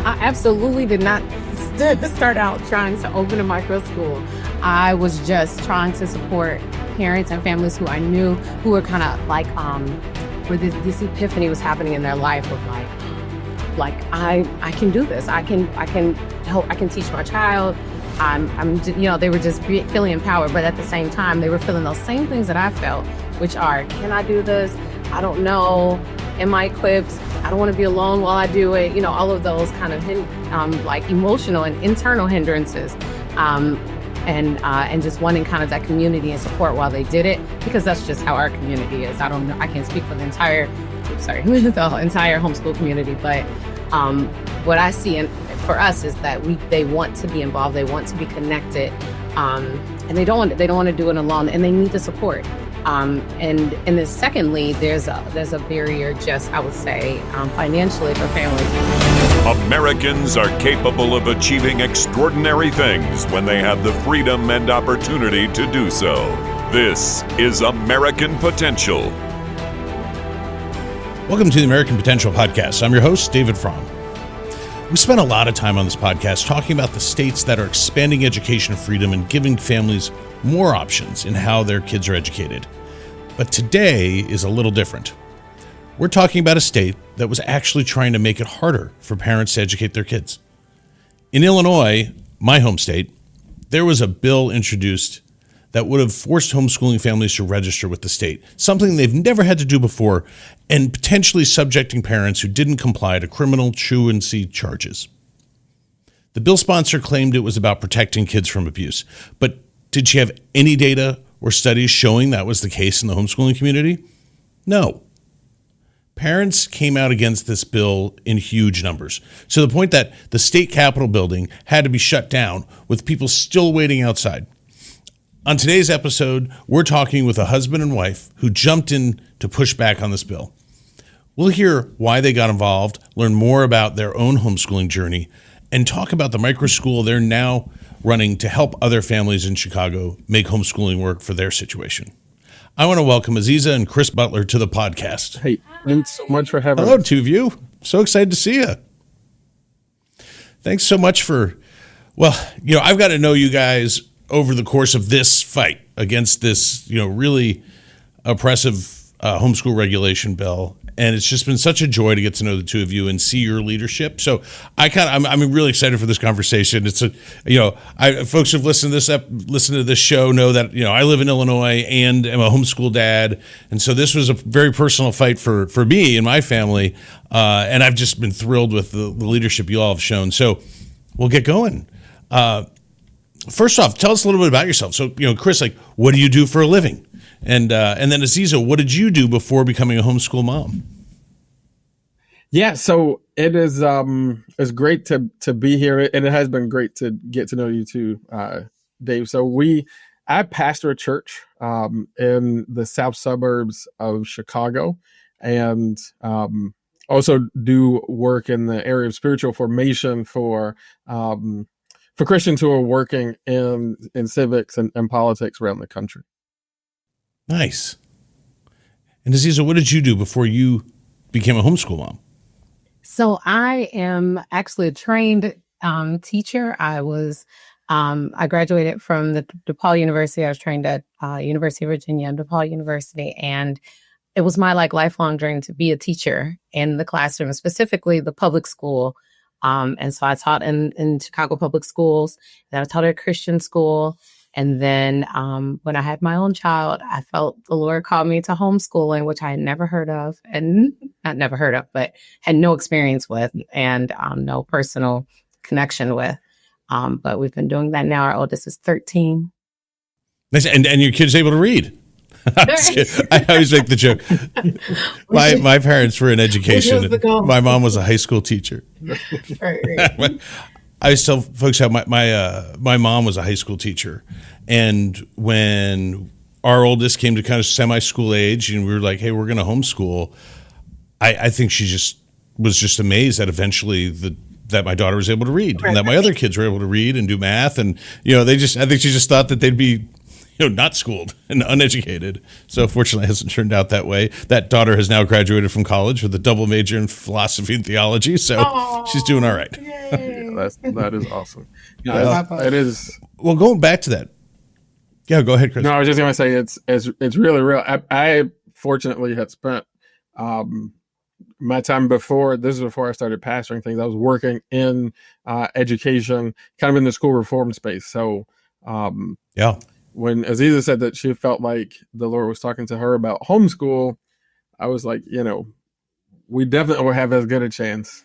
I absolutely did not start out trying to open a micro school. I was just trying to support parents and families who I knew who were kind of like, where this epiphany was happening in their life of like I can do this. I can help. I can teach my child. They were just feeling empowered, but at the same time, they were feeling those same things that I felt, which are, can I do this? I don't know. Am I equipped? I don't want to be alone while I do it. All of those kind of like emotional and internal hindrances, and just wanting kind of that community and support while they did it, because that's just how our community is. I don't know. I can't speak for the entire homeschool community, but what I see for us is that they want to be involved, they want to be connected, and they don't want to do it alone, and they need the support. And then secondly, there's a barrier, just I would say, financially for families. Americans are capable of achieving extraordinary things when they have the freedom and opportunity to do so. This is American Potential. Welcome to the American Potential Podcast. I'm your host, David Fromm. We spent a lot of time on this podcast talking about the states that are expanding education freedom and giving families more options in how their kids are educated. But today is a little different. We're talking about a state that was actually trying to make it harder for parents to educate their kids. In Illinois, my home state, there was a bill introduced that would have forced homeschooling families to register with the state, something they've never had to do before, and potentially subjecting parents who didn't comply to criminal truancy charges. The bill sponsor claimed it was about protecting kids from abuse, but did she have any data or studies showing that was the case in the homeschooling community? No. Parents came out against this bill in huge numbers, to the point that the state capitol building had to be shut down with people still waiting outside. On today's episode, we're talking with a husband and wife who jumped in to push back on this bill. We'll hear why they got involved, learn more about their own homeschooling journey, and talk about the micro school they're now running to help other families in Chicago make homeschooling work for their situation. I want to welcome Aziza and Chris Butler to the podcast. Hey, thanks so much for having us. Hello, us. two of you. So excited to see you. Thanks so much for, I've got to know you guys over the course of this fight against this, really oppressive homeschool regulation bill. And it's just been such a joy to get to know the two of you and see your leadership. So I'm really excited for this conversation. It's folks who've listened to this show know that, I live in Illinois and am a homeschool dad. And so this was a very personal fight for me and my family. And I've just been thrilled with the leadership you all have shown. So we'll get going. First off, tell us a little bit about yourself. So, Chris, what do you do for a living? And then Aziza, what did you do before becoming a homeschool mom? Yeah, so it is it's great to be here, and it has been great to get to know you too, Dave. So I pastor a church in the south suburbs of Chicago, and also do work in the area of spiritual formation for Christians who are working in civics and politics around the country. Nice. And Aziza, what did you do before you became a homeschool mom? So I am actually a trained teacher. I graduated from the DePaul University. I was trained at University of Virginia, DePaul University, and it was my lifelong dream to be a teacher in the classroom, specifically the public school. And so I taught in Chicago public schools. Then I taught at a Christian school. And then when I had my own child, I felt the Lord called me to homeschooling, which I had never heard of, and not never heard of, but had no experience with and no personal connection with. But we've been doing that now. Our oldest is 13. Nice. And your kid's able to read. I always make the joke. My parents were in education. My mom was a high school teacher. Right. I always tell folks how my mom was a high school teacher, and when our oldest came to kind of semi-school age, and we were like, "Hey, we're going to homeschool," I think she was just amazed that eventually that my daughter was able to read, and that my other kids were able to read and do math, and I think she just thought that they'd be not schooled and uneducated. So fortunately, it hasn't turned out that way. That daughter has now graduated from college with a double major in philosophy and theology, so she's doing all right. Yay. Yeah, that is awesome. Yeah. It is. Well, going back to that. Yeah, go ahead, Chris. No, I was just going to say it's really real. I fortunately had spent my time before. This is before I started pastoring things. I was working in education, kind of in the school reform space. So, when Aziza said that she felt like the Lord was talking to her about homeschool, I was like, we definitely will have as good a chance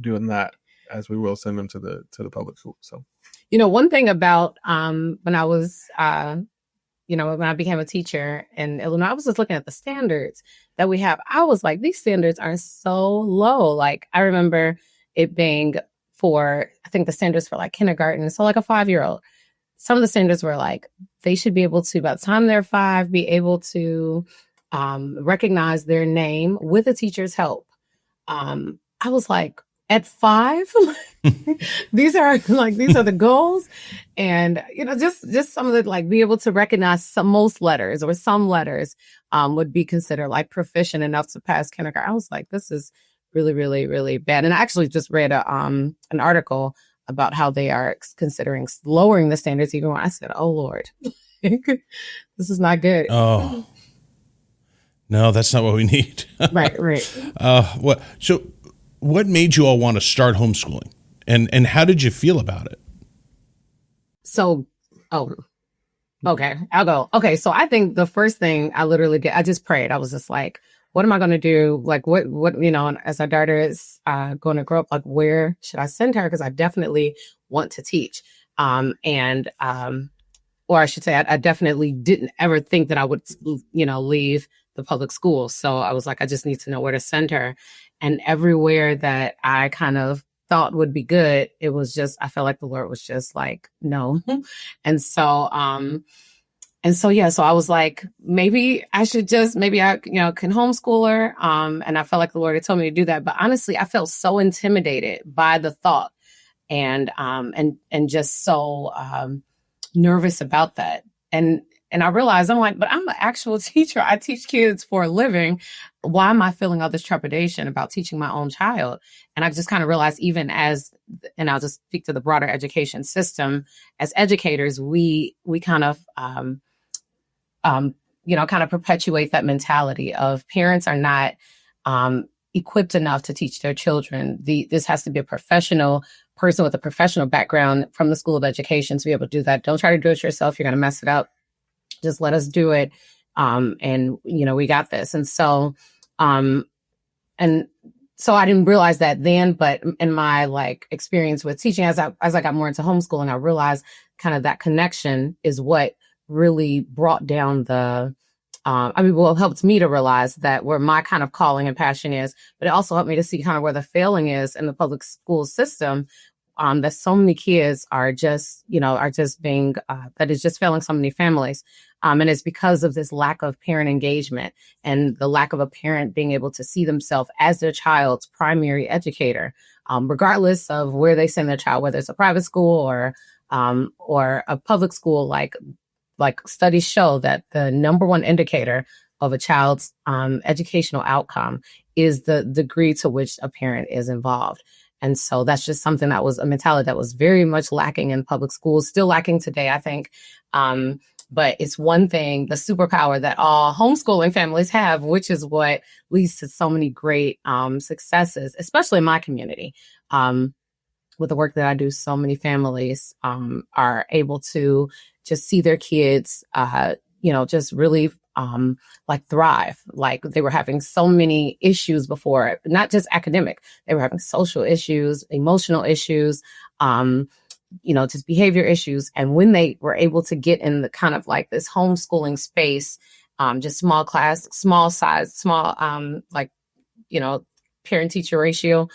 doing that as we will send them to the public school. So, one thing about when I was, when I became a teacher in Illinois, I was just looking at the standards that we have. I was like, these standards are so low. Like, I remember it being I think the standards for like kindergarten. So like a 5-year-old, some of the standards were like, they should be able to, by the time they're 5, be able to recognize their name with a teacher's help. I was like, at 5, these are the goals. And, just some of the, like, be able to recognize most letters or some letters would be considered like proficient enough to pass kindergarten. I was like, this is really, really, really bad. And I actually just read an article about how they are considering lowering the standards even more. I said, oh, Lord, this is not good. Oh, no, that's not what we need. Right. What made you all want to start homeschooling, and how did you feel about it? So, okay, I'll go. Okay, so I think the first thing I just prayed. I was just like, what am I going to do? Like, what, as our daughter is going to grow up, like, where should I send her? Because I definitely want to teach. Or I should say, I definitely didn't ever think that I would, leave the public school. So I was like, I just need to know where to send her. And everywhere that I kind of thought would be good, it was just, I felt like the Lord was just like, no. And so, so I was like, maybe I can homeschool her. And I felt like the Lord had told me to do that. But honestly, I felt so intimidated by the thought and just so nervous about that. And I realized, I'm like, but I'm an actual teacher. I teach kids for a living. Why am I feeling all this trepidation about teaching my own child? And I just kind of realized, and I'll just speak to the broader education system, as educators, we kind of, kind of perpetuate that mentality of parents are not equipped enough to teach their children. This has to be a professional person with a professional background from the School of Education to be able to do that. Don't try to do it yourself. You're going to mess it up. Just let us do it. And we got this. And so, I didn't realize that then, but in my experience with teaching, as I got more into homeschooling, I realized kind of that connection is what really brought down helped me to realize that where my kind of calling and passion is, but it also helped me to see kind of where the failing is in the public school system. That so many kids are just being, that is just failing so many families. And it's because of this lack of parent engagement and the lack of a parent being able to see themselves as their child's primary educator, regardless of where they send their child, whether it's a private school or a public school. Like studies show that the number one indicator of a child's educational outcome is the degree to which a parent is involved. And so that's just something that was a mentality that was very much lacking in public schools, still lacking today, I think. But it's one thing, the superpower that all homeschooling families have, which is what leads to so many great successes, especially in my community. With the work that I do, so many families are able to just see their kids, just really thrive. Like they were having so many issues before, not just academic. They were having social issues, emotional issues, just behavior issues. And when they were able to get in the kind of like this homeschooling space, just small class, small size, small, parent-teacher ratio,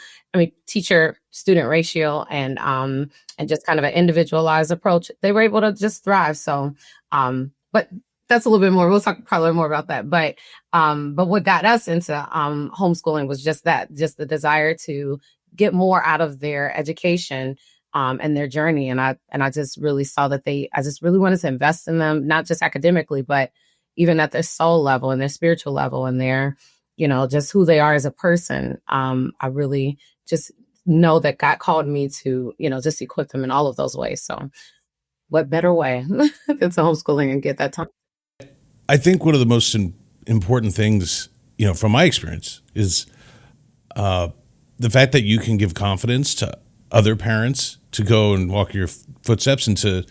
teacher-student ratio, and just kind of an individualized approach, they were able to just thrive. So, but that's a little bit more, we'll talk probably more about that. But what got us into homeschooling was just the desire to get more out of their education and their journey. And I just really saw that I just really wanted to invest in them, not just academically, but even at their soul level and their spiritual level and their, just who they are as a person. I really just know that God called me to, just equip them in all of those ways. So what better way than to homeschooling and get that time? I think one of the most important things, from my experience is the fact that you can give confidence to other parents to go and walk your footsteps and to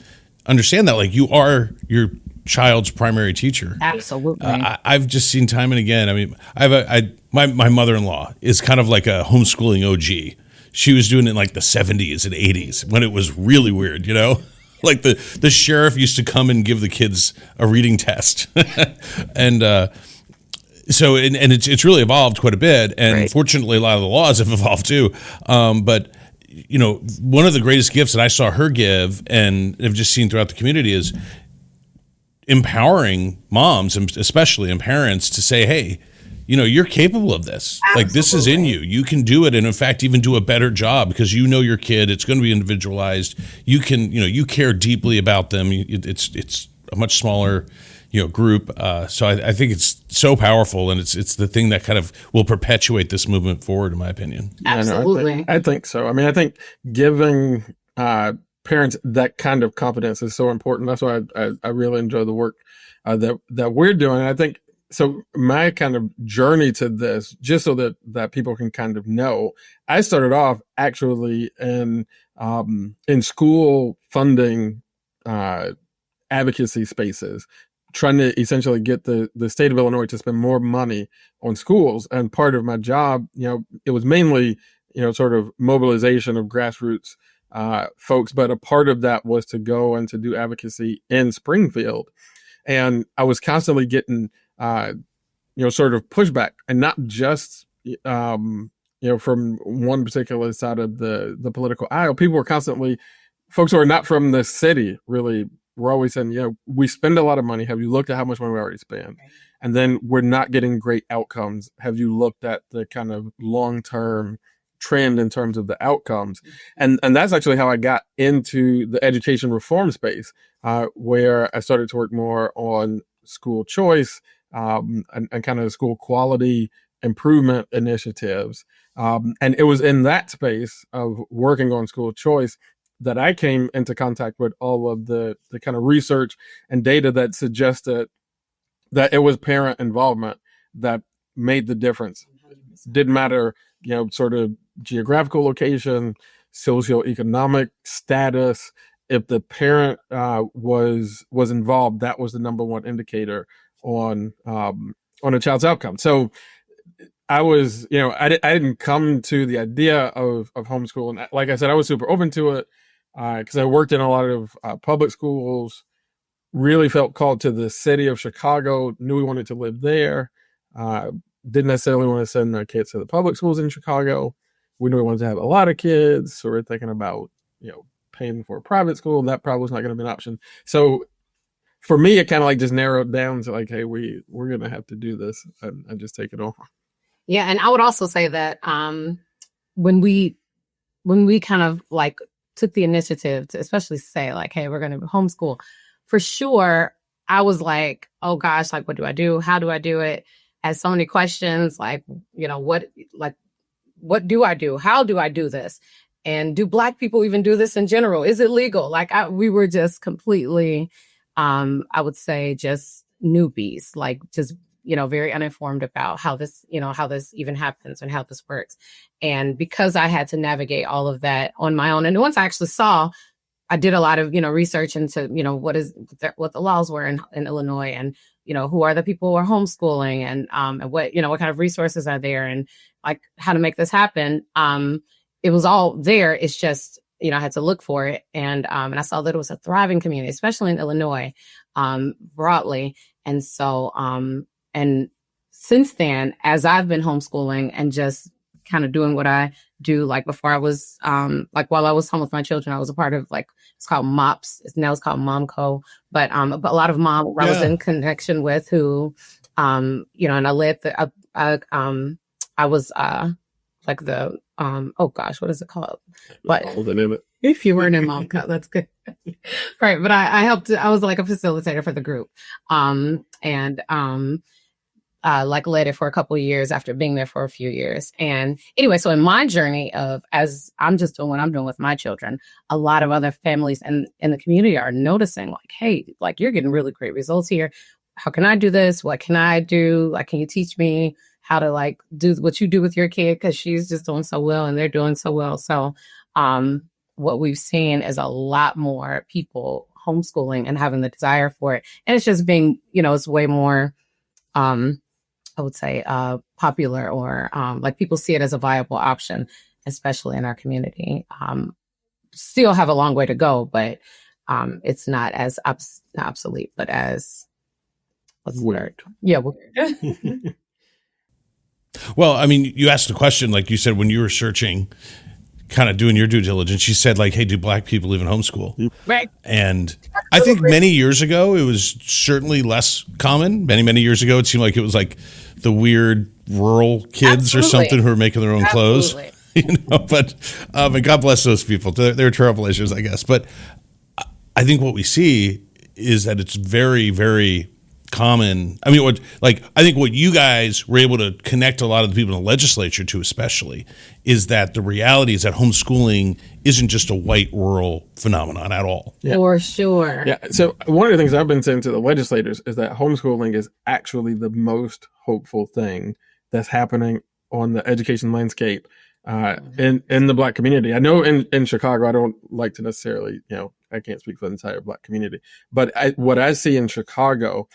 understand that like you are your child's primary teacher. Absolutely. I've just seen time and again. I mean, my mother-in-law is kind of like a homeschooling OG. She was doing it in like the 70s and 80s when it was really weird, like the sheriff used to come and give the kids a reading test. And so it's really evolved quite a bit. And Right. Fortunately, a lot of the laws have evolved too. But one of the greatest gifts that I saw her give and have just seen throughout the community is empowering moms and especially parents to say, hey, you're capable of this. Absolutely. Like this is in you. You can do it. And in fact, even do a better job because your kid. It's going to be individualized. You can, you care deeply about them. It's a much smaller, group. So I think it's so powerful, and it's the thing that kind of will perpetuate this movement forward, in my opinion. Absolutely. I think so. I mean, I think giving parents that kind of confidence is so important. That's why I really enjoy the work that we're doing. And I think so. My kind of journey to this, just so that people can kind of know, I started off actually in school funding advocacy spaces, trying to essentially get the state of Illinois to spend more money on schools. And part of my job, it was mainly, sort of mobilization of grassroots folks, but a part of that was to go and to do advocacy in Springfield. And I was constantly getting, sort of pushback, and not just, from one particular side of the political aisle. People were constantly, folks who are not from the city really were always saying, we spend a lot of money. Have you looked at how much money we already spend? And then we're not getting great outcomes. Have you looked at the kind of long-term trend in terms of the outcomes? And that's actually how I got into the education reform space, where I started to work more on school choice and kind of school quality improvement initiatives. And it was in that space of working on school choice that I came into contact with all of the kind of research and data that suggested that it was parent involvement that made the difference. Didn't matter, sort of geographical location, socioeconomic status. If the parent was involved, that was the number one indicator on a child's outcome. So I was, I didn't come to the idea of homeschool. And like I said, I was super open to it because I worked in a lot of public schools, really felt called to the city of Chicago, knew we wanted to live there. Didn't necessarily want to send our kids to the public schools in Chicago. We knew we wanted to have a lot of kids. So we're thinking about, paying for a private school. That probably was not going to be an option. So for me, it kind of like just narrowed down to like, hey, we're going to have to do this and just take it on. Yeah. And I would also say that when we kind of like took the initiative to especially say like, hey, we're going to homeschool, for sure, I was like, oh gosh, like, what do I do? How do I do it? I had so many questions, like, what do I do? How do I do this? And do Black people even do this in general? Is it legal? Like we were just completely, I would say just newbies, like just, very uninformed about how this even happens and how this works. And because I had to navigate all of that on my own. And once I actually saw, I did a lot of, research into, what the laws were in Illinois, and, who are the people who are homeschooling, and what, what kind of resources are there, and like how to make this happen. It was all there. It's just, I had to look for it. And I saw that it was a thriving community, especially in Illinois, broadly. And so, and since then, as I've been homeschooling and just kind of doing what I do, like before I was, like while I was home with my children, I was a part of like, it's called MOPS. Now it's called MomCo, but a lot of moms I was in connection with who, and I led I was, like the, oh gosh, what is it called? But if you weren't in MomCo, that's good. Right. But I helped, I was like a facilitator for the group. led it for a couple of years after being there for a few years. And anyway, so in my journey as I'm just doing what I'm doing with my children, a lot of other families in the community are noticing like, hey, like you're getting really great results here. How can I do this? What can I do? Like, can you teach me how to like do what you do with your kid? Because she's just doing so well and they're doing so well. So what we've seen is a lot more people homeschooling and having the desire for it. And it's just being, it's way more I would say, popular or like people see it as a viable option, especially in our community. Still have a long way to go, but it's not as not obsolete, but as what's the word? Yeah. Weird. Well, I mean, you asked the question, like you said, when you were searching, kind of doing your due diligence, you said like, hey, do Black people even homeschool? Right. And I think many years ago, it was certainly less common. Many, many years ago, it seemed like it was like the weird rural kids or something who were making their own clothes. But and God bless those people. They're trailblazers, I guess. But I think what we see is that it's very, very common. I mean, I think what you guys were able to connect a lot of the people in the legislature to, especially, is that the reality is that homeschooling isn't just a white rural phenomenon at all. Yeah. For sure. Yeah. So one of the things I've been saying to the legislators is that homeschooling is actually the most hopeful thing that's happening on the education landscape in the Black community. I know in Chicago, I don't like to necessarily, I can't speak for the entire Black community, but what I see in Chicago,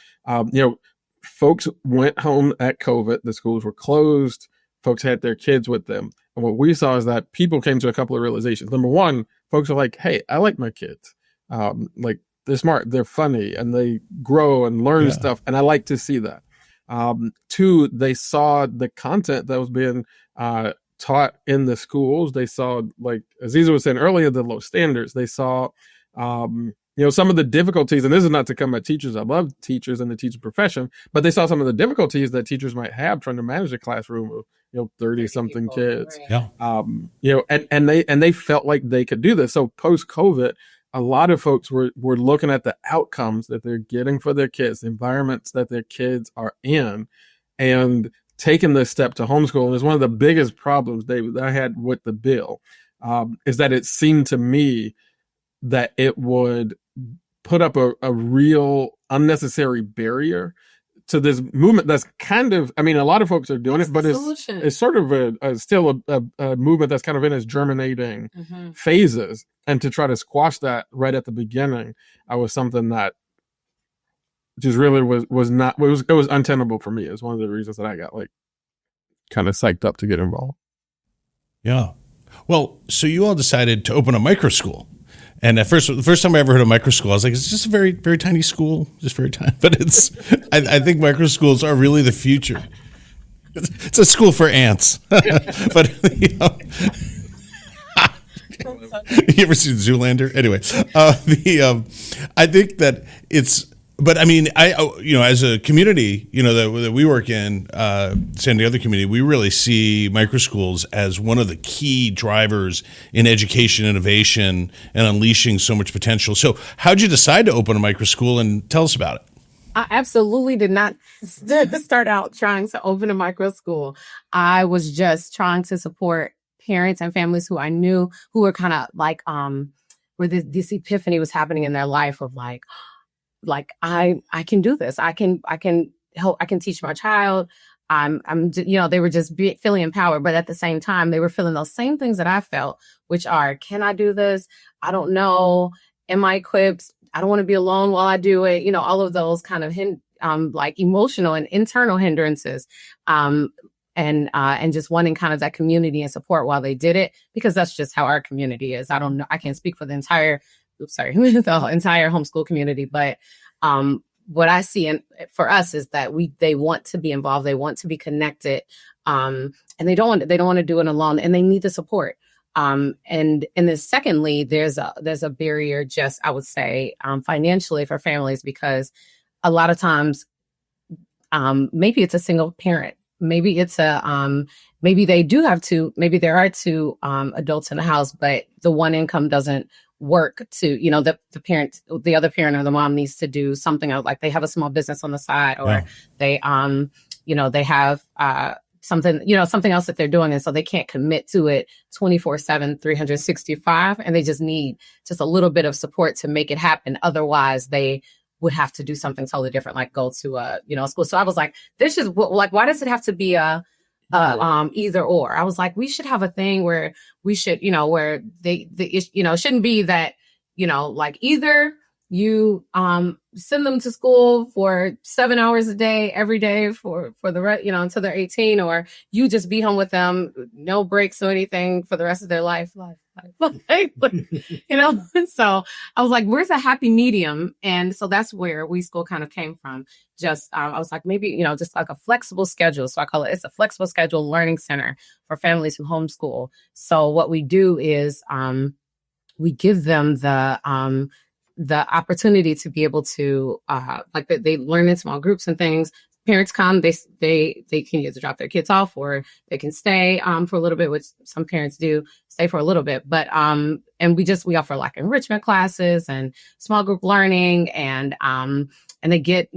folks went home at COVID. The schools were closed. Folks had their kids with them. And what we saw is that people came to a couple of realizations. Number one, folks are like, hey, I like my kids. Like they're smart, they're funny, and they grow and learn stuff. And I like to see that. Two, they saw the content that was being taught in the schools. They saw, like Aziza was saying earlier, the low standards. They saw, some of the difficulties, and this is not to come at teachers. I love teachers and the teaching profession, but they saw some of the difficulties that teachers might have trying to manage a classroom of 30 something kids. Yeah. And they felt like they could do this. So post COVID, a lot of folks were looking at the outcomes that they're getting for their kids, the environments that their kids are in, and taking this step to homeschool. And it's one of the biggest problems, David, that I had with the bill, is that it seemed to me that it would put up a real unnecessary barrier to this movement that's kind of, I mean, a lot of folks are doing it, but it's sort of still a movement that's kind of in its germinating phases. And to try to squash that right at the beginning, was something that just really was not, it was untenable for me. It's one of the reasons that I got like kind of psyched up to get involved. Yeah. Well, so you all decided to open a micro school. And the first time I ever heard of micro school, I was like, it's just a very, very tiny school, just very tiny. But I think micro schools are really the future. It's a school for ants. But you ever seen Zoolander? Anyway, I think that it's. But I mean, as a community, that we work in, San Diego community, we really see micro schools as one of the key drivers in education innovation and unleashing so much potential. So how'd you decide to open a micro school, and tell us about it? I absolutely did not start out trying to open a micro school. I was just trying to support parents and families who I knew who were kind of like, where this epiphany was happening in their life of like I can do this. I can help. I can teach my child. They were just feeling empowered, but at the same time, they were feeling those same things that I felt, which are, can I do this? I don't know. Am I equipped? I don't want to be alone while I do it. All of those kind of like emotional and internal hindrances. And just wanting kind of that community and support while they did it, because that's just how our community is. I don't know. I can't speak for the entire homeschool community, but what I see for us is that they want to be involved, they want to be connected, and they don't want to do it alone, and they need the support. And then secondly, there's a barrier, just I would say, financially for families, because a lot of times, maybe it's a single parent. Maybe it's maybe they do have maybe there are two adults in the house, but the one income doesn't work to, the other parent or the mom needs to do something else, like they have a small business on the side, or they they have something else that they're doing. And so they can't commit to it 24/7, 365. And they just need just a little bit of support to make it happen. Otherwise, they would have to do something totally different, like go to a school. So I was like, this is like, why does it have to be either or? I was like, we should have a thing where we should, where it shouldn't be that, like either you send them to school for 7 hours a day, every day for the rest, until they're 18, or you just be home with them, no breaks or anything for the rest of their life. So I was like, where's a happy medium? And so that's where We School kind of came from. Just, I was like, maybe, just like a flexible schedule. So I call it's a flexible schedule learning center for families who homeschool. So what we do is we give them the opportunity to be able to, they learn in small groups and things. Parents come, they can either drop their kids off or they can stay for a little bit, which some parents do stay for a little bit. But and we offer like enrichment classes and small group learning, and they get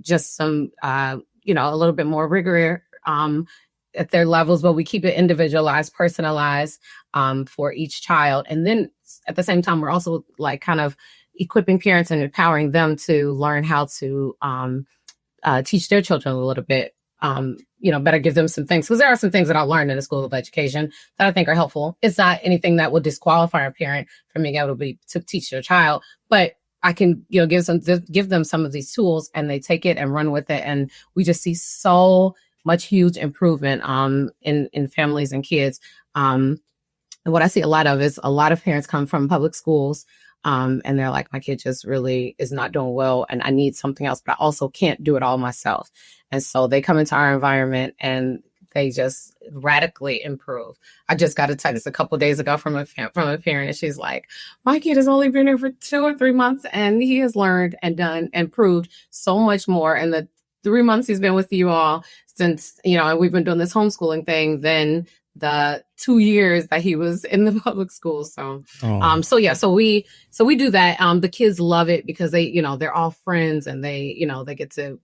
just some a little bit more rigor at their levels, but we keep it individualized, personalized for each child. And then at the same time, we're also like kind of equipping parents and empowering them to learn how to teach their children a little bit, better give them some things. Because there are some things that I learned in the School of Education that I think are helpful. It's not anything that would disqualify a parent from being able to teach their child, but I can, give them some of these tools, and they take it and run with it. And we just see so much huge improvement in families and kids. And what I see a lot of is a lot of parents come from public schools. And they're like, my kid just really is not doing well, and I need something else, but I also can't do it all myself. And so they come into our environment and they just radically improve. I just got a text a couple of days ago from a parent, and she's like, my kid has only been here for 2 or 3 months, and he has learned and done and proved so much more in the 3 months he's been with you all since, and we've been doing this homeschooling thing than the 2 years that he was in the public school. So, so we do that. The kids love it because they, they're all friends, and they get to,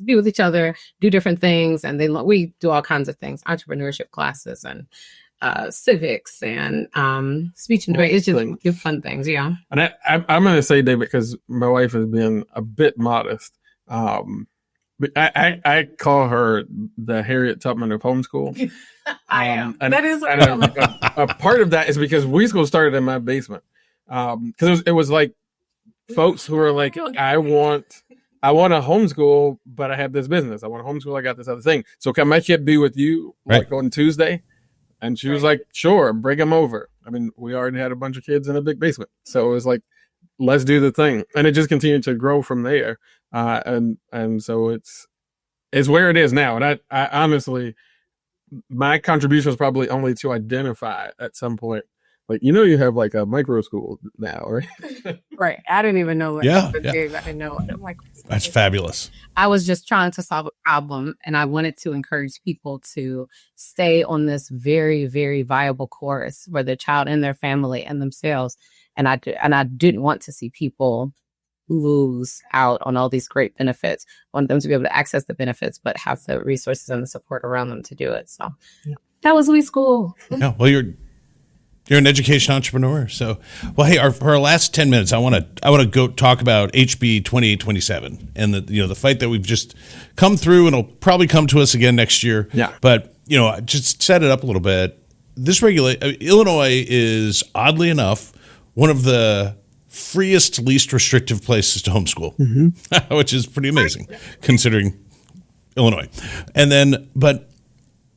be with each other, do different things. And we do all kinds of things, entrepreneurship classes and civics and speech and debate. It's just good fun things. Yeah. And I'm going to say, David, because my wife has been a bit modest. But I call her the Harriet Tubman of homeschool. I am. And, that is a part of that is because We School started in my basement. Because it was like folks who were like, I want to homeschool, but I have this business. I want to homeschool. I got this other thing. So can my kid be with you like on Tuesday? And she was like, sure, bring him over. I mean, we already had a bunch of kids in a big basement. So it was like, let's do the thing. And it just continued to grow from there. And so it's where it is now. And I honestly, my contribution was probably only to identify at some point, like, you have like a micro school now, right? Right. I didn't even know what I didn't know what a micro school That's fabulous. I was just trying to solve a problem, and I wanted to encourage people to stay on this very, very viable course for their child and their family and themselves. And I didn't want to see people lose out on all these great benefits. I want them to be able to access the benefits, but have the resources and the support around them to do it. So that was We School. Yeah, well, you're an education entrepreneur. So, well, hey, for our last 10 minutes, I want to go talk about HB 2827 and the fight that we've just come through, and it'll probably come to us again next year. Yeah. But just set it up a little bit. Illinois is oddly enough one of the freest, least restrictive places to homeschool, which is pretty amazing considering Illinois. And then, but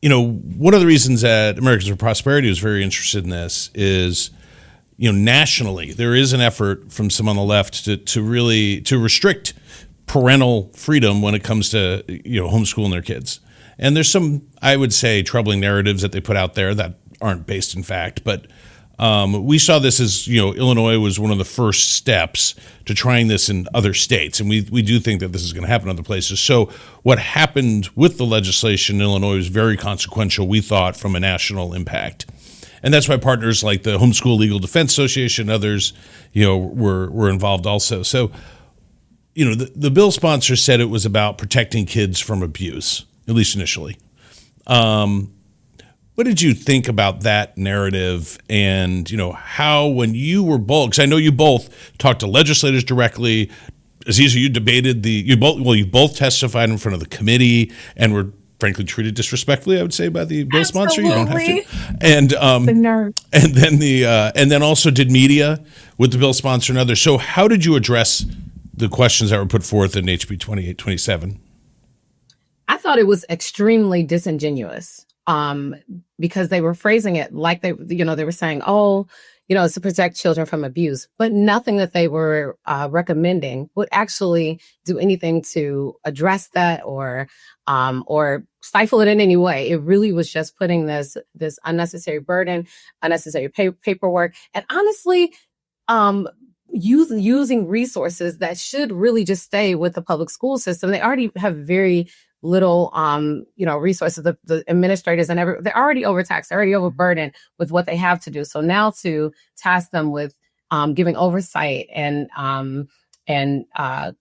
one of the reasons that Americans for Prosperity was very interested in this is, nationally, there is an effort from some on the left to restrict parental freedom when it comes to, homeschooling their kids. And there's some, I would say, troubling narratives that they put out there that aren't based in fact, but we saw this as, Illinois was one of the first steps to trying this in other states. And we do think that this is going to happen in other places. So what happened with the legislation in Illinois was very consequential, we thought, from a national impact. And that's why partners like the Homeschool Legal Defense Association and others, were involved also. So, the bill sponsor said it was about protecting kids from abuse, at least initially. What did you think about that narrative? And, how, when you were both, because I know you both talked to legislators directly. Aziza, you debated you both testified in front of the committee and were frankly treated disrespectfully, I would say, by the bill sponsor. You don't have to. And The nerve. and then and then also did media with the bill sponsor and others. So how did you address the questions that were put forth in HB 2827? I thought it was extremely disingenuous, because they were phrasing it like they were saying, it's to protect children from abuse, but nothing that they were recommending would actually do anything to address that or stifle it in any way. It really was just putting this unnecessary burden, unnecessary paperwork, and honestly, using resources that should really just stay with the public school system. They already have very little, resources. The administrators and they're already overtaxed, they're already overburdened with what they have to do. So now to task them with giving oversight and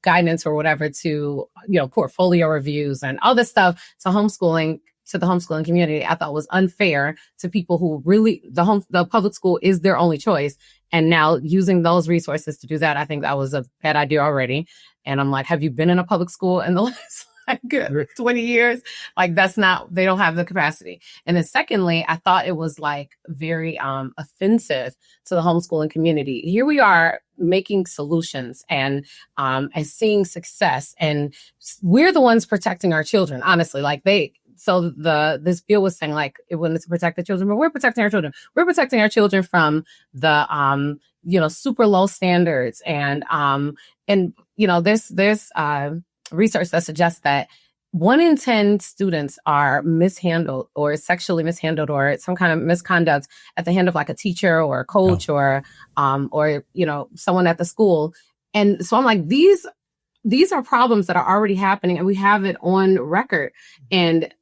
guidance or whatever to, portfolio reviews and all this stuff to the homeschooling community, I thought was unfair to people who really, the public school is their only choice. And now using those resources to do that, I think that was a bad idea already. And I'm like, have you been in a public school in the last 20 years? Like, they don't have the capacity. And then secondly, I thought it was very offensive to the homeschooling community. Here we are making solutions and seeing success, and we're the ones protecting our children, honestly. This bill was saying it wasn't to protect the children, but we're protecting our children. We're protecting our children from the super low standards and there's research that suggests that 1 in 10 students are mishandled or sexually mishandled or some kind of misconduct at the hand of a teacher or a coach or someone at the school. And so I'm like, these are problems that are already happening and we have it on record. And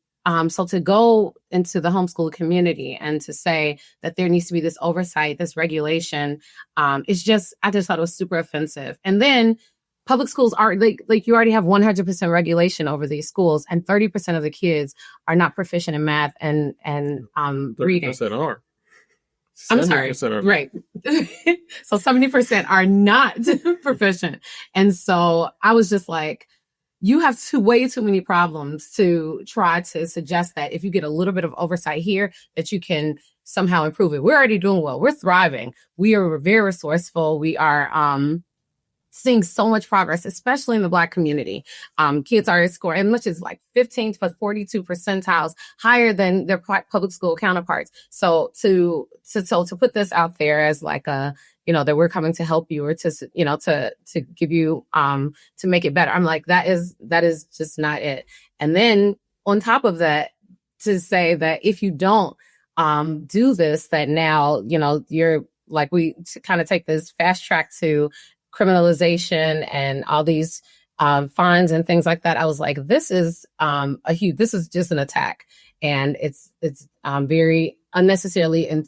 so to go into the homeschool community and to say that there needs to be this oversight, this regulation, I just thought it was super offensive. And then public schools are you already have 100% regulation over these schools, and 30% of the kids are not proficient in math and reading. 30% are. I'm sorry. Right. So 70% are not proficient. And so I was just like, you have way too many problems to try to suggest that if you get a little bit of oversight here, that you can somehow improve it. We're already doing well. We're thriving. We are very resourceful. We are seeing so much progress, especially in the Black community. Kids are scoring as much as 15 to 42 percentiles higher than their public school counterparts. So to put this out there as that we're coming to help you or to give you, to make it better. I'm like, that is just not it. And then on top of that, to say that if you don't do this, that now, you're we kind of take this fast track to criminalization and all these fines and things like that. I was like, this is this is just an attack, and it's very unnecessarily and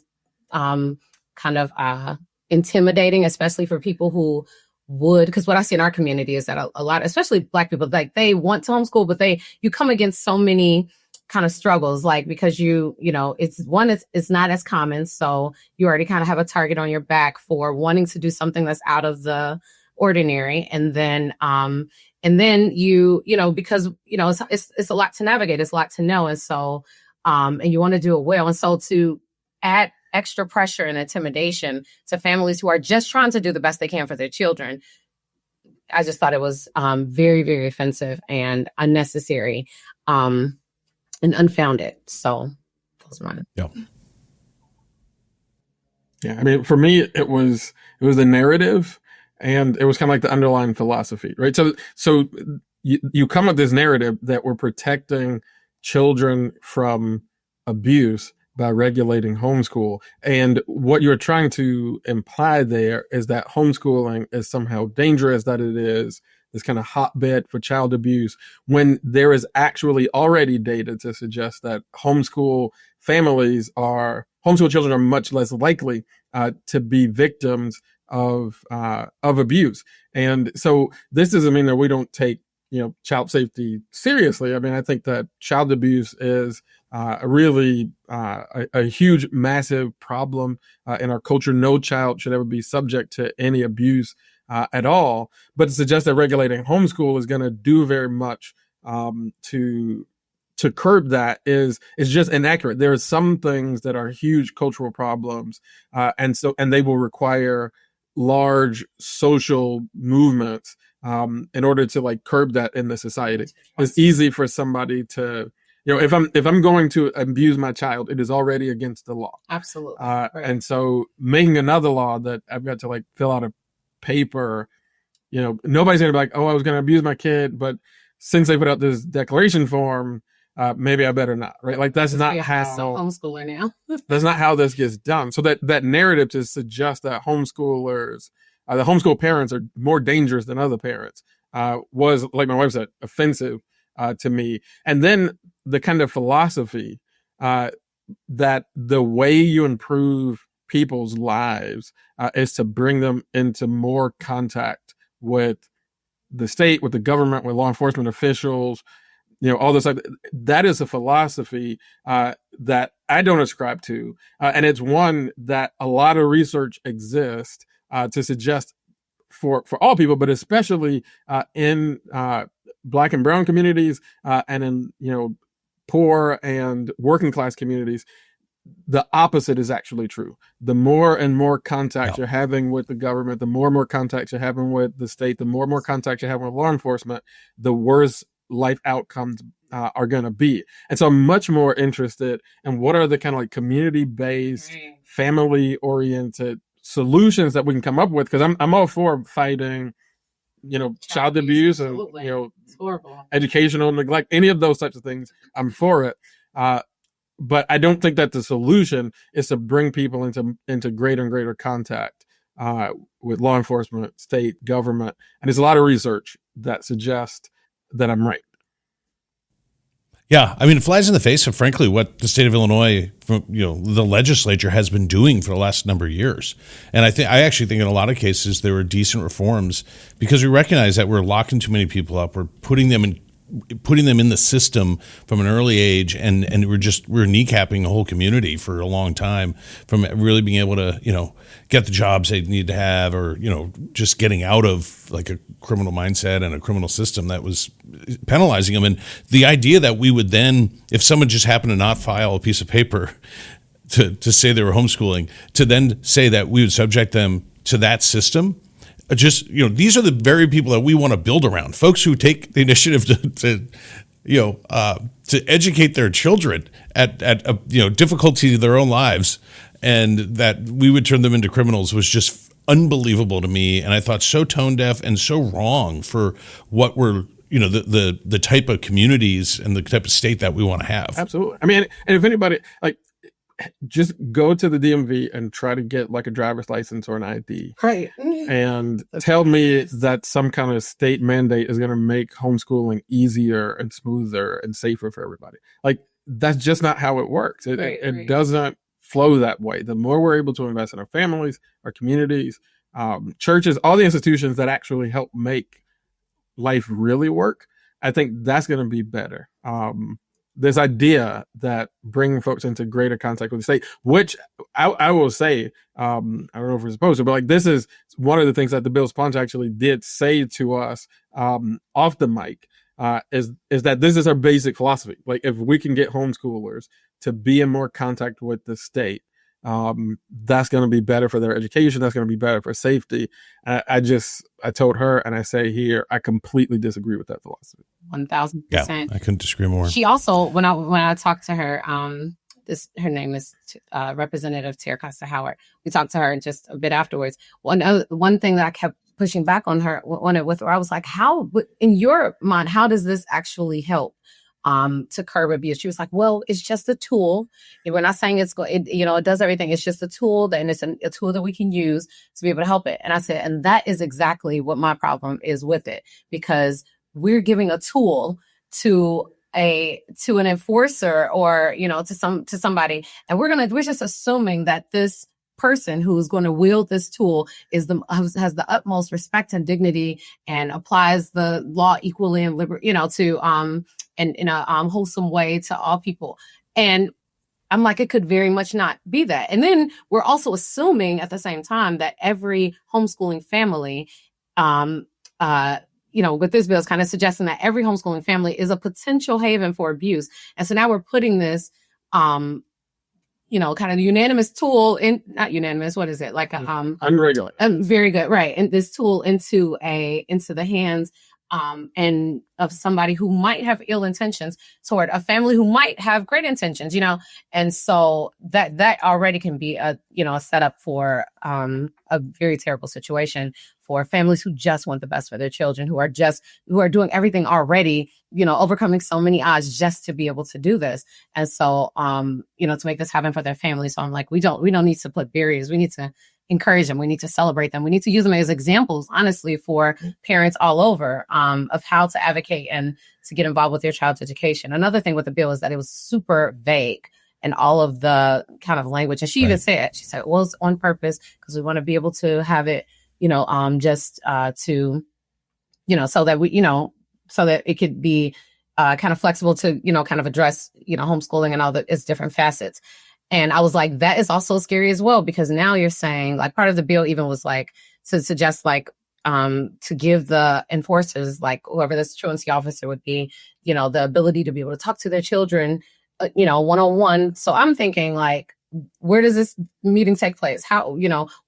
intimidating, especially for people who would, because what I see in our community is that a lot, especially Black people, they want to homeschool, but you come against so many kind of struggles, because it's not as common. So you already kind of have a target on your back for wanting to do something that's out of the ordinary. And then you because, it's a lot to navigate. It's a lot to know. And so, and you want to do it well. And so to add extra pressure and intimidation to families who are just trying to do the best they can for their children, I just thought it was very, very offensive and unnecessary. And unfounded. So those are mine. Yeah. Yeah. I mean, for me, it was the narrative, and it was kind of the underlying philosophy, right? So you come with this narrative that we're protecting children from abuse by regulating homeschool. And what you're trying to imply there is that homeschooling is somehow dangerous, that it is this kind of hotbed for child abuse, when there is actually already data to suggest that homeschool children are much less likely to be victims of abuse. And so this doesn't mean that we don't take, child safety seriously. I mean, I think that child abuse is a huge, massive problem in our culture. No child should ever be subject to any abuse at all. But to suggest that regulating homeschool is going to do very much to curb that is just inaccurate. There are some things that are huge cultural problems, and they will require large social movements in order to curb that in the society. It's easy for somebody to, if I'm going to abuse my child, it is already against the law. Absolutely. Right. And so making another law that I've got to fill out a paper, nobody's gonna be like, oh, I was gonna abuse my kid, but since they put out this declaration form, maybe I better not, right? That's not how homeschooler now. That's not how this gets done. So that narrative to suggest that homeschoolers, the homeschool parents are more dangerous than other parents, was, like my wife said, offensive to me. And then the kind of philosophy that the way you improve people's lives is to bring them into more contact with the state, with the government, with law enforcement officials, all this stuff. That is a philosophy that I don't ascribe to. And it's one that a lot of research exists to suggest for all people, but especially in Black and brown communities and in, poor and working class communities, the opposite is actually true. The more and more contact you're having with the government, the more and more contact you're having with the state, the more and more contact you're having with law enforcement, the worse life outcomes are going to be. And so I'm much more interested in what are the kind of community-based, family-oriented solutions that we can come up with, because I'm all for fighting, child abuse and, educational neglect, any of those types of things. I'm for it. But I don't think that the solution is to bring people into greater and greater contact with law enforcement, state, government. And there's a lot of research that suggests that I'm right. Yeah, I mean, it flies in the face of, frankly, what the state of Illinois, the legislature has been doing for the last number of years. And I actually think in a lot of cases there were decent reforms, because we recognize that we're locking too many people up. We're putting them in the system from an early age, and we're kneecapping the whole community for a long time from really being able to, get the jobs they need to have, or, just getting out of a criminal mindset and a criminal system that was penalizing them. And the idea that we would then, if someone just happened to not file a piece of paper to say they were homeschooling, to then say that we would subject them to that system, these are the very people that we want to build around. Folks who take the initiative to educate their children at difficulty in their own lives, and that we would turn them into criminals was just unbelievable to me. And I thought so tone deaf and so wrong for what we're, the type of communities and the type of state that we want to have. Absolutely. I mean, and if anybody just go to the DMV and try to get a driver's license or an ID. Right. And tell me that some kind of state mandate is going to make homeschooling easier and smoother and safer for everybody. That's just not how it works. It doesn't flow that way. The more we're able to invest in our families, our communities, churches, all the institutions that actually help make life really work, I think that's going to be better. This idea that bringing folks into greater contact with the state, which I will say, I don't know if we're supposed to, but this is one of the things that the bill's sponsor actually did say to us off the mic, is that this is our basic philosophy. If we can get homeschoolers to be in more contact with the state, that's going to be better for their education. That's going to be better for safety. I told her, and I say here, I completely disagree with that philosophy. 1,000%. Yeah, I couldn't disagree more. She also, when I talked to her, her name is Representative Tara Costa Howard. We talked to her just a bit afterwards. One thing that I kept pushing back on her with her, I was like, how, in your mind, how does this actually help to curb abuse? She was like, well, it's just a tool. We're not saying it does everything. It's just a tool, and it's a tool that we can use to be able to help it. And I said, and that is exactly what my problem is with it, because we're giving a tool to an enforcer or, to somebody, and we're just assuming that this person who's going to wield this tool has the utmost respect and dignity and applies the law equally and to and in a wholesome way to all people. And I'm like, it could very much not be that. And then we're also assuming at the same time that every homeschooling family, with this bill is kind of suggesting that every homeschooling family is a potential haven for abuse. And so now we're putting this, kind of unanimous tool in, not unanimous, what is it? Like unregulated. Very good. Right. And this tool into the hands and of somebody who might have ill intentions toward a family who might have great intentions, and so that already can be a setup for a very terrible situation for families who just want the best for their children, who are doing everything already, overcoming so many odds just to be able to do this. And so, to make this happen for their family. So I'm like, we don't need to put barriers. We need to encourage them. We need to celebrate them. We need to use them as examples, honestly, for parents all over of how to advocate and to get involved with their child's education. Another thing with the bill is that it was super vague and all of the kind of language. And she even said, well, it's on purpose because we want to be able to have it, so that so that it could be kind of flexible to, kind of address, homeschooling and all its different facets. And I was like, that is also scary as well, because now you're saying, like, part of the bill even was like to suggest like to give the enforcers, like whoever this truancy officer would be, the ability to be able to talk to their children, one-on-one. So I'm thinking, like, where does this meeting take place? How,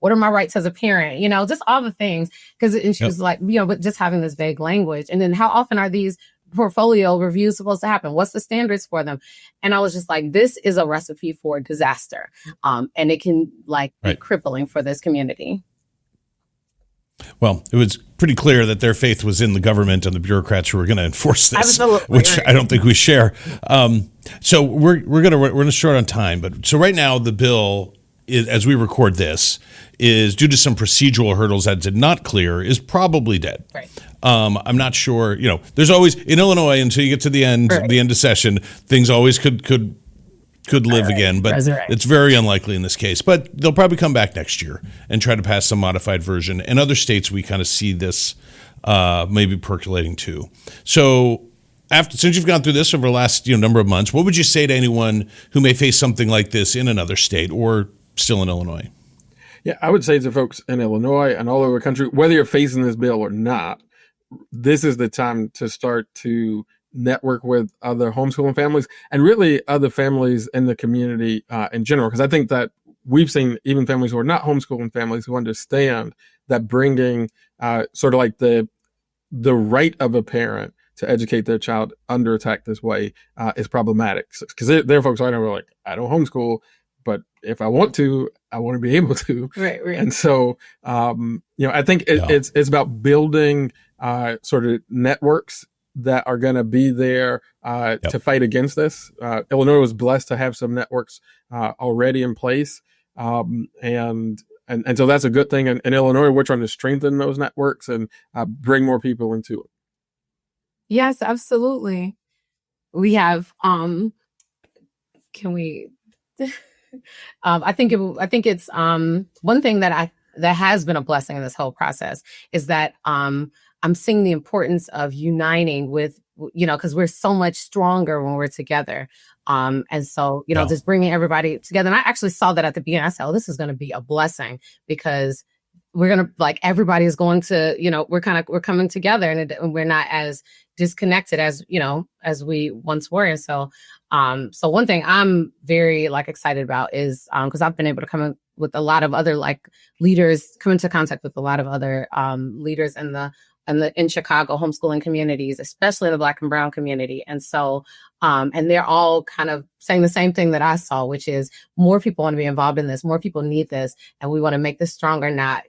what are my rights as a parent? Just all the things. And she was like, but just having this vague language. And then how often are these portfolio reviews supposed to happen? What's the standards for them? And I was just like, this is a recipe for disaster. And it can be crippling for this community. Well, it was pretty clear that their faith was in the government and the bureaucrats who were going to enforce this, which I don't think we share. So we're going to short on time, but so right now the bill is, as we record this, is due to some procedural hurdles that did not clear, is probably dead. Right. I'm not sure. There's always in Illinois until you get to the end of session, things always could live again, but it's very unlikely in this case. But they'll probably come back next year and try to pass some modified version. In other states, we kind of see this maybe percolating too. So since you've gone through this over the last number of months, what would you say to anyone who may face something like this in another state or still in Illinois? Yeah, I would say to folks in Illinois and all over the country, whether you're facing this bill or not, this is the time to start to network with other homeschooling families and really other families in the community in general. Because I think that we've seen even families who are not homeschooling families who understand that bringing sort of like the right of a parent to educate their child under attack this way is problematic. Because there are folks I know who are like, I don't homeschool, but if I want to, I want to be able to. Right. And so, I think it's about building sort of networks that are going to be there to fight against this. Illinois was blessed to have some networks already in place. And so that's a good thing. And in Illinois, we're trying to strengthen those networks and bring more people into it. Yes, absolutely. We have, can we, I think it's one thing that has been a blessing in this whole process is that I'm seeing the importance of uniting with, because we're so much stronger when we're together. And so, just bringing everybody together. And I actually saw that at the beginning. I said, this is going to be a blessing because we're going to everybody is going to, we're coming together and we're not as disconnected as we once were. And so, so one thing I'm very excited about is, cause I've been able to come in with a lot of other leaders, come into contact with a lot of other, leaders in Chicago homeschooling communities, especially in the Black and Brown community. And so, and they're all kind of saying the same thing that I saw, which is more people want to be involved in this. More people need this. And we want to make this stronger, not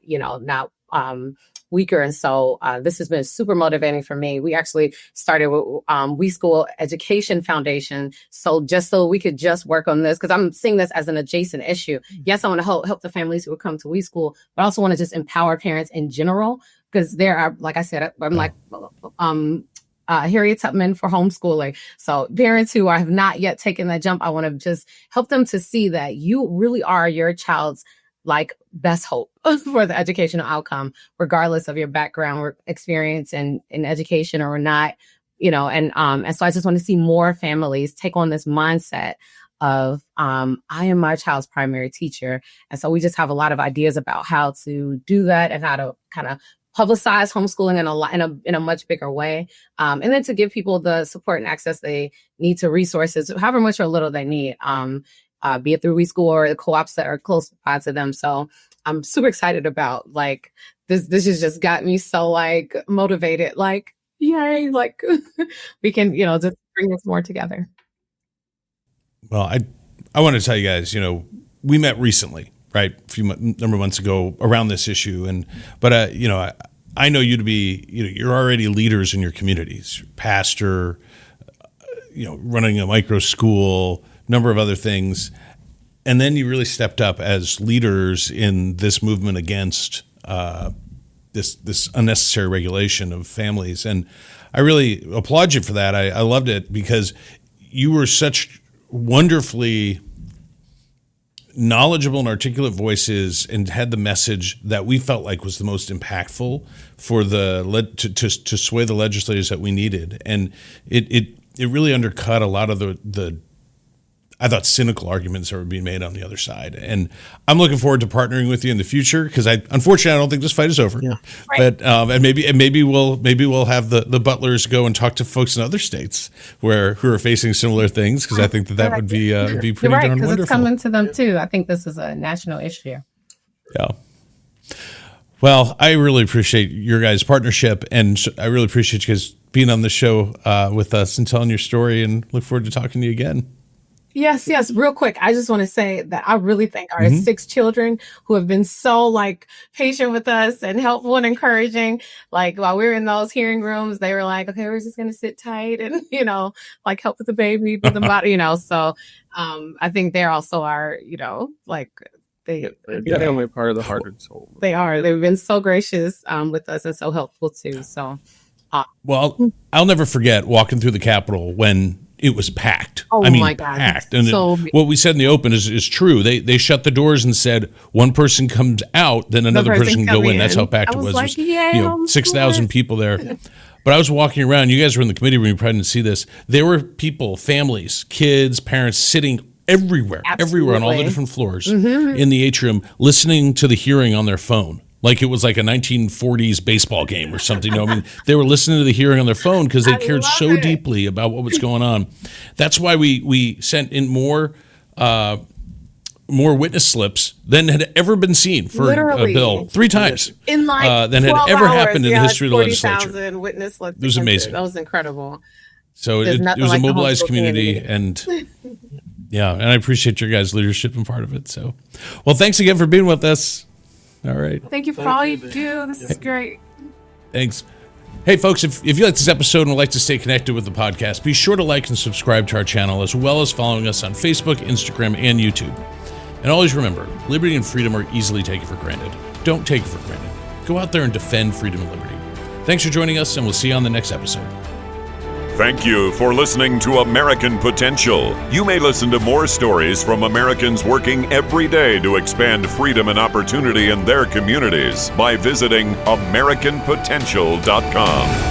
weaker. And so this has been super motivating for me. We actually started with We School Education Foundation. So just so we could just work on this, because I'm seeing this as an adjacent issue. Yes, I want to help the families who will come to We School, but I also want to just empower parents in general. Because there are, like I said, I'm Harriet Tubman for homeschooling. So parents who have not yet taken that jump, I want to just help them to see that you really are your child's like best hope for the educational outcome, regardless of your background or experience in education or not, and so I just want to see more families take on this mindset of, I am my child's primary teacher. And so we just have a lot of ideas about how to do that and how to kind of publicize homeschooling in a much bigger way. And then to give people the support and access they need to resources, however much or little they need, be it through WeSchool or the co-ops that are close by to them. So I'm super excited about like, this has just got me so like motivated, like, yay, like we can, just bring this more together. Well, I want to tell you guys, we met recently, right? A number of months ago around this issue. But I know you to be, you're already leaders in your communities, pastor, running a micro school, number of other things. And then you really stepped up as leaders in this movement against this unnecessary regulation of families. And I really applaud you for that. I loved it because you were such wonderfully knowledgeable and articulate voices and had the message that we felt like was the most impactful for to sway the legislators that we needed. And it really undercut a lot of the I thought cynical arguments that were being made on the other side. And I'm looking forward to partnering with you in the future because unfortunately I don't think this fight is over. Yeah. Right. But and maybe we'll have the Butlers go and talk to folks in other states who are facing similar things because I think that would be pretty darn wonderful. Because it's coming to them too. I think this is a national issue. Yeah. Well, I really appreciate your guys' partnership, and I really appreciate you guys being on the show with us and telling your story, and look forward to talking to you again. Yes. Real quick. I just want to say that I really thank our 6 children who have been so like patient with us and helpful and encouraging. Like while we were in those hearing rooms, they were like, okay, we're just going to sit tight and, like help with the baby, with the body, so I think they're also our, like they're definitely part of the heart and soul. They are. They've been so gracious with us and so helpful too. So, well, I'll never forget walking through the Capitol when it was packed. Oh, my God. Packed. And what we said in the open is true. They shut the doors and said one person comes out, then another person can go in. That's how packed it was. Like, it was 6,000 people there. But I was walking around. You guys were in the committee room. You probably didn't see this. There were people, families, kids, parents sitting everywhere on all the different floors in the atrium listening to the hearing on their phone. Like it was like a 1940s baseball game or something. They were listening to the hearing on their phone because they cared so deeply about what was going on. That's why we sent in more witness slips than had ever been seen for a bill 3 times in like than had ever happened in the history of the 40,000 witness slips. It was amazing. That was incredible. So it was a mobilized community and yeah, and I appreciate your guys' leadership and part of it. So, well, thanks again for being with us. All right. Thank you for all you do. This is great. Thanks. Hey, folks, if you like this episode and would like to stay connected with the podcast, be sure to like and subscribe to our channel, as well as following us on Facebook, Instagram, and YouTube. And always remember, liberty and freedom are easily taken for granted. Don't take it for granted. Go out there and defend freedom and liberty. Thanks for joining us, and we'll see you on the next episode. Thank you for listening to American Potential. You may listen to more stories from Americans working every day to expand freedom and opportunity in their communities by visiting AmericanPotential.com.